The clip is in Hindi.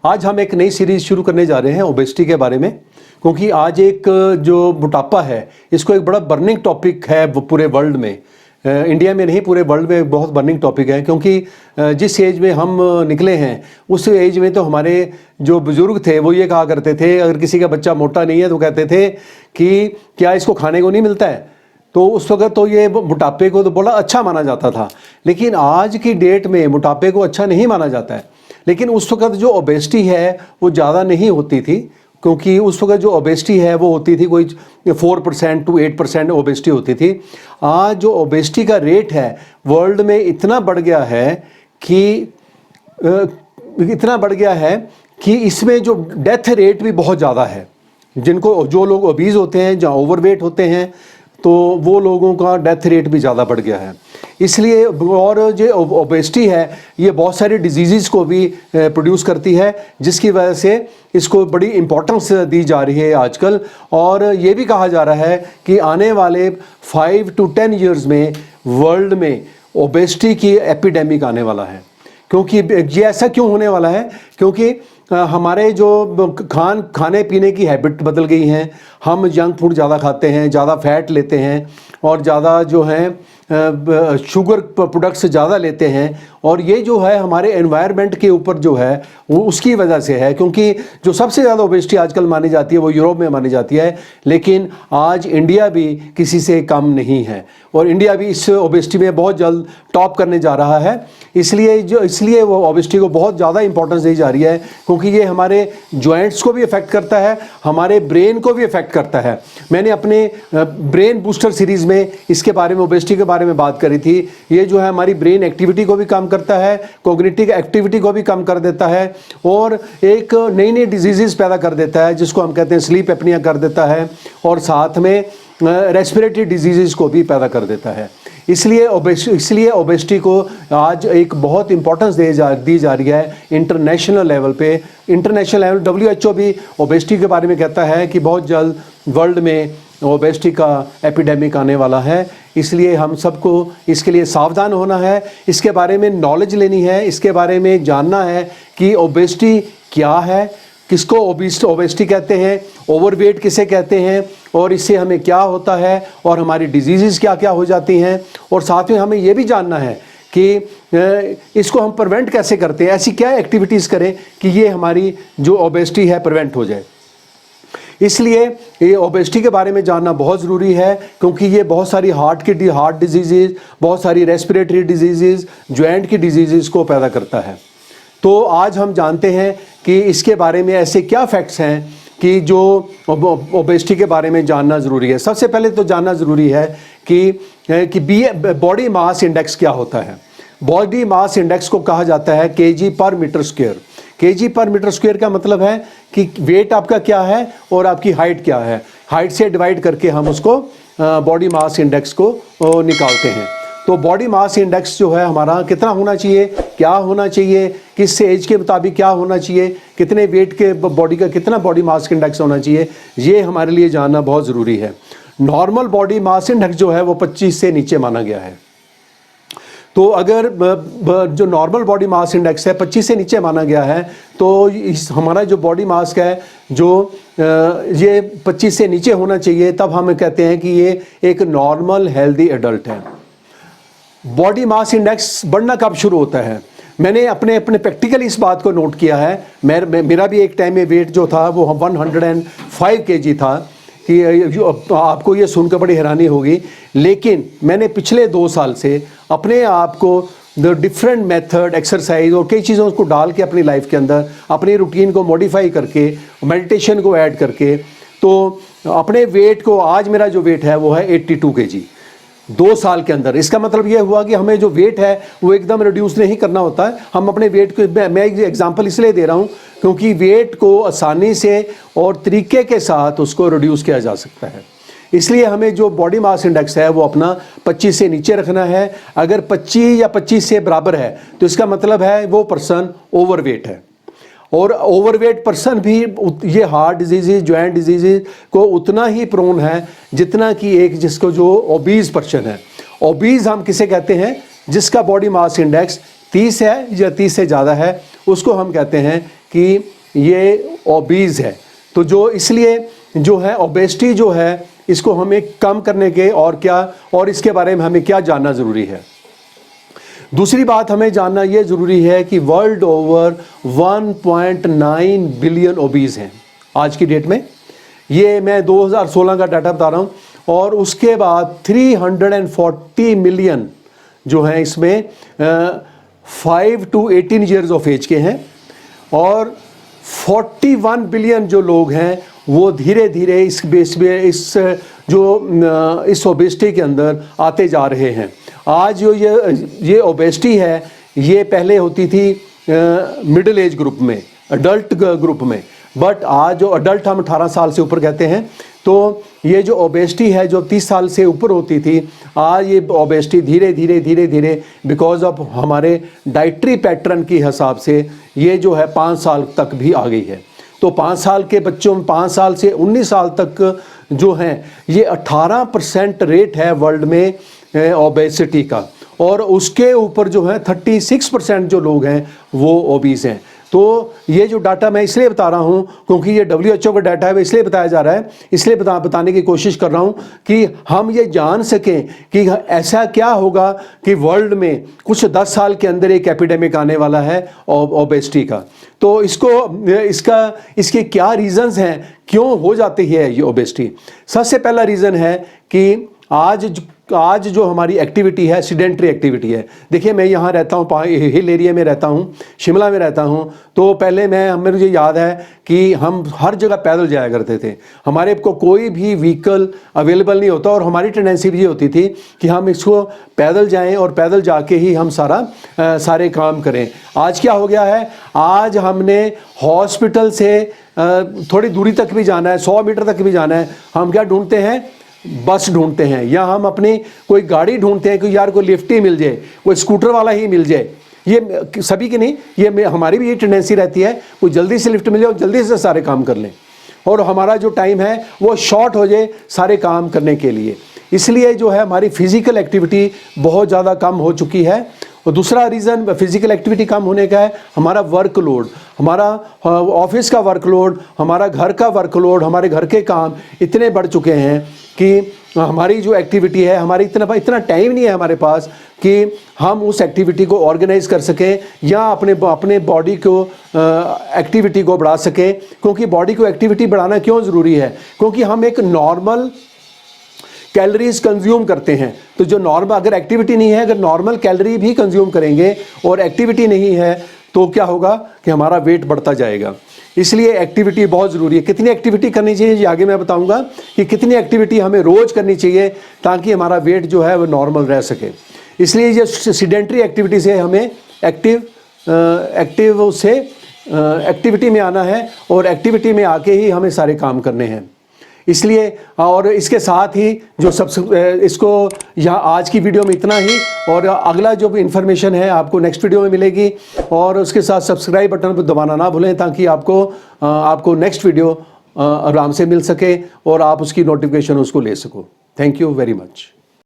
आज हम एक नई सीरीज़ शुरू करने जा रहे हैं ओबेसिटी के बारे में, क्योंकि आज एक जो मोटापा है इसको एक बड़ा बर्निंग टॉपिक है पूरे वर्ल्ड में। इंडिया में नहीं, पूरे वर्ल्ड में बहुत बर्निंग टॉपिक है, क्योंकि जिस एज में हम निकले हैं उस एज में तो हमारे जो बुज़ुर्ग थे वो ये कहा करते थे, अगर किसी का बच्चा मोटा नहीं है तो कहते थे कि क्या इसको खाने को नहीं मिलता है। तो उस वक्त तो ये मोटापे को तो बड़ा अच्छा माना जाता था, लेकिन आज की डेट में मोटापे को अच्छा नहीं माना जाता है। लेकिन उस वक्त जो ओबेसिटी है वो ज़्यादा नहीं होती थी, क्योंकि उस वक्त जो ओबेसिटी है वो होती थी कोई 4% to 8% ओबेसिटी होती थी। आज जो ओबेसिटी का रेट है वर्ल्ड में इतना बढ़ गया है कि इसमें जो डेथ रेट भी बहुत ज़्यादा है। जो लोग ओबीज़ होते हैं, जहाँ ओवरवेट होते हैं, तो वो लोगों का डेथ रेट भी ज़्यादा बढ़ गया है। इसलिए और जो ओबेसिटी है ये बहुत सारी डिजीज़ को भी प्रोड्यूस करती है, जिसकी वजह से इसको बड़ी इम्पोर्टेंस दी जा रही है आजकल। और ये भी कहा जा रहा है कि आने वाले 5 to 10 ईयर्स में वर्ल्ड में ओबेसिटी की एपिडेमिक आने वाला है। क्योंकि ये ऐसा क्यों होने वाला है? क्योंकि हमारे जो खाने पीने की हैबिट बदल गई हैं। हम जंक फूड ज़्यादा खाते हैं, ज़्यादा फैट लेते हैं और ज़्यादा जो है शुगर प्रोडक्ट्स ज़्यादा लेते हैं। और ये जो है हमारे एनवायरनमेंट के ऊपर जो है वो उसकी वजह से है, क्योंकि जो सबसे ज़्यादा ओबेसिटी आजकल मानी जाती है वो यूरोप में मानी जाती है, लेकिन आज इंडिया भी किसी से कम नहीं है और इंडिया भी इस ओबेसिटी में बहुत जल्द टॉप करने जा रहा है। इसलिए वो ओबेसिटी को बहुत ज़्यादा इंपॉर्टेंस दी जा रही है, क्योंकि ये हमारे जॉइंट्स को भी अफेक्ट करता है, हमारे ब्रेन को भी अफेक्ट करता है। मैंने अपने ब्रेन बूस्टर सीरीज़ में इसके बारे में, ओबेसिटी के बारे में बात करी थी। ये जो है हमारी ब्रेन एक्टिविटी को भी कम करता है, कोग्निटिव एक्टिविटी को भी कम कर देता है और एक नई नई डिजीज़ पैदा कर देता है, जिसको हम कहते हैं स्लीप एपनिया कर देता है, और साथ में रेस्पिरेटरी डिजीज़ को भी पैदा कर देता है। इसलिए ओबेसिटी को आज एक बहुत इंपॉर्टेंस दी जा रही है इंटरनेशनल लेवल पे। इंटरनेशनल लेवल WHO भी ओबेसिटी के बारे में कहता है कि बहुत जल्द वर्ल्ड में ओबेसिटी का एपिडेमिक आने वाला है। इसलिए हम सबको इसके लिए सावधान होना है, इसके बारे में नॉलेज लेनी है, इसके बारे में जानना है कि ओबेसिटी क्या है, किसको ओबेसिटी कहते हैं, ओवरवेट किसे कहते हैं और इससे हमें क्या होता है और हमारी डिजीज़ क्या क्या हो जाती हैं। और साथ में हमें ये भी जानना है कि इसको हम प्रिवेंट कैसे करते हैं, ऐसी क्या एक्टिविटीज़ करें कि ये हमारी जो ओबेसिटी है प्रिवेंट हो जाए। इसलिए ये ओबेसिटी के बारे में जानना बहुत ज़रूरी है, क्योंकि ये बहुत सारी हार्ट डिजीज़, बहुत सारी रेस्पिरेटरी डिजीज़, जॉइंट की डिजीज़ को पैदा करता है। तो आज हम जानते हैं कि इसके बारे में ऐसे क्या फैक्ट्स हैं कि जो ओबेसिटी के बारे में जानना ज़रूरी है। सबसे पहले तो जानना ज़रूरी है कि बॉडी मास इंडेक्स क्या होता है। बॉडी मास इंडेक्स को कहा जाता है kg/m²। kg/m² का मतलब है कि वेट आपका क्या है और आपकी हाइट क्या है। हाइट से डिवाइड करके हम उसको बॉडी मास इंडेक्स को निकालते हैं। तो बॉडी मास इंडेक्स जो है हमारा कितना होना चाहिए, क्या होना चाहिए, किस एज के मुताबिक क्या होना चाहिए, कितने वेट के बॉडी का कितना बॉडी मास इंडेक्स होना चाहिए, ये हमारे लिए जानना बहुत ज़रूरी है। नॉर्मल बॉडी मास इंडेक्स जो है वो 25 से नीचे माना गया है। तो अगर जो नॉर्मल बॉडी मास इंडेक्स है 25 से नीचे माना गया है, तो हमारा जो बॉडी मास का है जो ये 25 से नीचे होना चाहिए, तब हम कहते हैं कि ये एक नॉर्मल हेल्दी एडल्ट है। बॉडी मास इंडेक्स बढ़ना कब शुरू होता है? मैंने अपने प्रैक्टिकल इस बात को नोट किया है। मेरा भी एक टाइम में वेट जो था वो 105 kg था, कि आपको ये सुनकर बड़ी हैरानी होगी, लेकिन मैंने पिछले 2 साल से अपने आप को डिफरेंट मेथड, एक्सरसाइज और कई चीज़ों को डाल के अपनी लाइफ के अंदर अपनी रूटीन को मॉडिफाई करके, मेडिटेशन को ऐड करके, तो अपने वेट को, आज मेरा जो वेट है वो है 82 kg 2 साल के अंदर। इसका मतलब ये हुआ कि हमें जो वेट है वो एकदम रिड्यूस नहीं करना होता है। हम अपने वेट को, मैं एक एग्जांपल इसलिए दे रहा हूँ क्योंकि वेट को आसानी से और तरीके के साथ उसको रिड्यूस किया जा सकता है। इसलिए हमें जो बॉडी मास इंडेक्स है वो अपना 25 से नीचे रखना है। अगर 25 या 25 से बराबर है तो इसका मतलब है वो पर्सन ओवरवेट है। और ओवरवेट पर्सन भी ये हार्ट डिजीज़, जॉइंट डिजीज़ को उतना ही प्रोन है जितना कि एक जिसको जो ओबीज़ पर्सन है। ओबीज़ हम किसे कहते हैं? जिसका बॉडी मास इंडेक्स 30 है या 30 से ज़्यादा है, उसको हम कहते हैं कि ये ओबीज है। तो जो इसलिए जो है ओबेसिटी जो है इसको हमें कम करने के और क्या और इसके बारे में हमें क्या जानना ज़रूरी है। दूसरी बात हमें जानना ये ज़रूरी है कि वर्ल्ड ओवर 1.9 बिलियन ओबीज हैं आज की डेट में। ये मैं 2016 का डाटा बता रहा हूँ। और उसके बाद 340 मिलियन जो हैं इसमें 5 to 18 ईयर्स ऑफ एज के हैं। और 41 बिलियन जो लोग हैं वो धीरे धीरे इस बेस में इस ओबेसिटी के अंदर आते जा रहे हैं। आज जो ये ओबेसिटी है ये पहले होती थी मिडिल एज ग्रुप में, अडल्ट ग्रुप में, बट आज जो अडल्ट हम 18 साल से ऊपर कहते हैं, तो ये जो ओबेसिटी है जो 30 साल से ऊपर होती थी, आज ये ओबेसिटी धीरे धीरे बिकॉज ऑफ हमारे डाइटरी पैटर्न के हिसाब से ये जो है 5 साल तक भी आ गई है। तो 5 साल के बच्चों में 5 साल से 19 साल तक जो हैं ये 18% रेट है वर्ल्ड में ओबेसिटी का। और उसके ऊपर जो है 36% जो लोग हैं वो ओबीस हैं। तो ये जो डाटा मैं इसलिए बता रहा हूँ क्योंकि ये WHO का डाटा है, इसलिए बताया जा रहा है, इसलिए बताने की कोशिश कर रहा हूँ कि हम ये जान सकें कि ऐसा क्या होगा कि वर्ल्ड में कुछ 10 साल के अंदर एक एपिडेमिक आने वाला है ओबेसिटी का। तो इसके क्या रीज़न्स हैं, क्यों हो जाती है ये ओबेसिटी। सबसे पहला रीज़न है कि आज जो हमारी एक्टिविटी है सीडेंट्री एक्टिविटी है। देखिए मैं यहाँ रहता हूँ, हिल एरिया में रहता हूँ, शिमला में रहता हूँ। तो पहले मुझे याद है कि हम हर जगह पैदल जाया करते थे, हमारे को कोई भी व्हीकल अवेलेबल नहीं होता और हमारी टेंडेंसी भी ये होती थी कि हम इसको पैदल जाएं और पैदल जाके ही हम सारे काम करें। आज क्या हो गया है, आज हमने हॉस्पिटल से थोड़ी दूरी तक भी जाना है, 100 मीटर तक भी जाना है, हम क्या ढूंढते हैं, बस ढूंढते हैं, या हम अपनी कोई गाड़ी ढूंढते हैं कि यार कोई लिफ्ट ही मिल जाए, कोई स्कूटर वाला ही मिल जाए। ये सभी की नहीं, ये हमारी भी ये टेंडेंसी रहती है, कोई जल्दी से लिफ्ट मिल जाए और जल्दी से सारे काम कर लें और हमारा जो टाइम है वो शॉर्ट हो जाए सारे काम करने के लिए। इसलिए जो है हमारी फिज़िकल एक्टिविटी बहुत ज़्यादा कम हो चुकी है। और दूसरा रीज़न फिज़िकल एक्टिविटी कम होने का है हमारा वर्कलोड, हमारा ऑफिस का वर्कलोड, हमारा घर का वर्कलोड, हमारे घर के काम इतने बढ़ चुके हैं कि हमारी जो एक्टिविटी है, हमारी इतना टाइम नहीं है हमारे पास कि हम उस एक्टिविटी को ऑर्गेनाइज कर सकें या अपने बॉडी को एक्टिविटी को बढ़ा सकें। क्योंकि बॉडी को एक्टिविटी बढ़ाना क्यों ज़रूरी है, क्योंकि हम एक नॉर्मल कैलोरीज कंज्यूम करते हैं। तो जो नॉर्मल अगर एक्टिविटी नहीं है, अगर नॉर्मल कैलोरी भी कंज्यूम करेंगे और एक्टिविटी नहीं है तो क्या होगा कि हमारा वेट बढ़ता जाएगा। इसलिए एक्टिविटी बहुत ज़रूरी है। कितनी एक्टिविटी करनी चाहिए ये आगे मैं बताऊंगा कि कितनी एक्टिविटी हमें रोज़ करनी चाहिए ताकि हमारा वेट जो है वो नॉर्मल रह सके। इसलिए ये सीडेंट्री एक्टिविटी से हमें एक्टिविटी में आना है और एक्टिविटी में आके ही हमें सारे काम करने हैं। इसलिए और इसके साथ ही जो इसको यहाँ आज की वीडियो में इतना ही, और अगला जो भी इन्फॉर्मेशन है आपको नेक्स्ट वीडियो में मिलेगी। और उसके साथ सब्सक्राइब बटन पर दबाना ना भूलें ताकि आपको नेक्स्ट वीडियो आराम से मिल सके और आप उसकी नोटिफिकेशन उसको ले सको। Thank you very much.